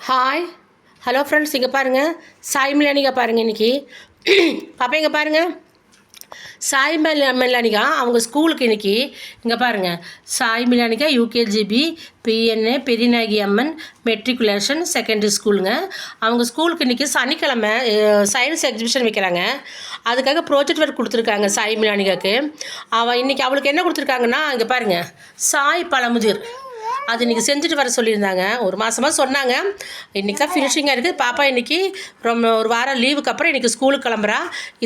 Hi hello friends, இங்கே பாருங்கள் சாய் மிலானிகா பாருங்கள். இன்றைக்கி பாப்பா இங்கே பாருங்கள், சாய் மிலானிகா அவங்க ஸ்கூலுக்கு இன்றைக்கி இங்கே பாருங்கள், சாய் மிலானிகா யூகேஜிபி பிஎன்ஏ பெரியநாயகி அம்மன் மெட்ரிகுலேஷன் செகண்டரி ஸ்கூலுங்க. அவங்க ஸ்கூலுக்கு இன்றைக்கி சனிக்கிழமை சயின்ஸ் எக்ஸிபிஷன் வைக்கிறாங்க. அதுக்காக ப்ராஜெக்ட் ஒர்க் கொடுத்துருக்காங்க சாய் மிலானிகாவுக்கு. இன்றைக்கி அவளுக்கு என்ன கொடுத்துருக்காங்கன்னா, இங்கே பாருங்கள் சாய் பழமுதிர் அது இன்றைக்கி செஞ்சுட்டு வர சொல்லியிருந்தாங்க. ஒரு மாதமாக சொன்னாங்க. இன்றைக்கி தான் ஃபினிஷிங்காக இருக்குது. பாப்பா இன்றைக்கி ரொம்ப ஒரு வாரம் லீவுக்கு அப்புறம் இன்றைக்கி ஸ்கூலுக்கு கிளம்புறா.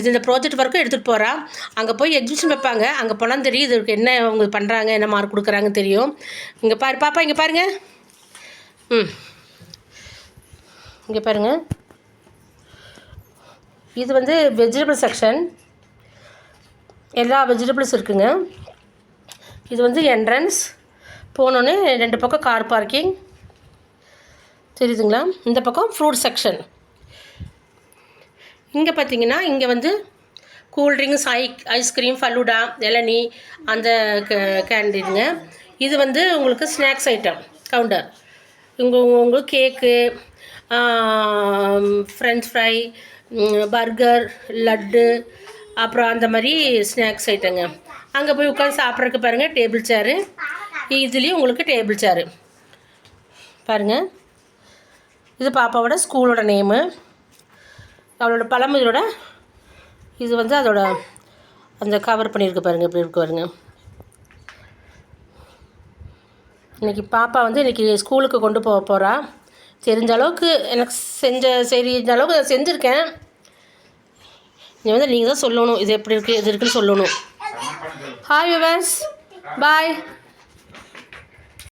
இந்த ப்ராஜெக்ட் ஒர்க்கும் எடுத்துகிட்டு போகிறா. அங்கே போய் எக்ஸிபிஷன் வைப்பாங்க. அங்கே போனால் தெரியும் இதுக்கு என்ன அவங்க பண்ணுறாங்க, என்ன மார்க் கொடுக்குறாங்கன்னு தெரியும். இங்கே பாப்பா இங்கே பாருங்கள். இங்கே பாருங்கள், இது வந்து வெஜிடபிள் செக்ஷன். எல்லா வெஜிடபிள்ஸ் இருக்குங்க. இது வந்து என்ட்ரன்ஸ். போனோன்னே 2 பக்கம் கார் பார்க்கிங் தெரியுதுங்களா. இந்த பக்கம் ஃப்ரூட் செக்ஷன். இங்கே பார்த்தீங்கன்னா இங்கே வந்து கூல்ட்ரிங்க்ஸ், ஐஸ்கிரீம், ஃபலூடா, இளநீ அந்த கேண்டீனுங்க. இது வந்து உங்களுக்கு ஸ்நாக்ஸ் ஐட்டம் கவுண்டர். உங்களுக்கு cake, French fry, burger, laddu, அப்புறம் அந்த மாதிரி ஸ்நாக்ஸ் ஐட்டங்க. அங்கே போய் உட்காந்து சாப்பிட்றதுக்கு பாருங்கள் டேபிள் சேரு. இதுலேயும் உங்களுக்கு டேபிள் சேரு பாருங்கள். இது பாப்பாவோட ஸ்கூலோட நேமு, அவளோட பழமுதிரோட இது வந்து அதோட அந்த கவர் பண்ணியிருக்கு பாருங்கள், எப்படி இருக்கு பாருங்கள். இன்றைக்கி பாப்பா வந்து இன்றைக்கி ஸ்கூலுக்கு கொண்டு போக போகிறா. தெரிஞ்ச அளவுக்கு எனக்கு தெரிஞ்ச அளவுக்கு நான் செஞ்சுருக்கேன். இங்கே வந்து நீங்கள் தான் சொல்லணும் இது எப்படி இருக்குது, இது இருக்குன்னு சொல்லணும். ஹாய் விவர்ஸ், பாய்.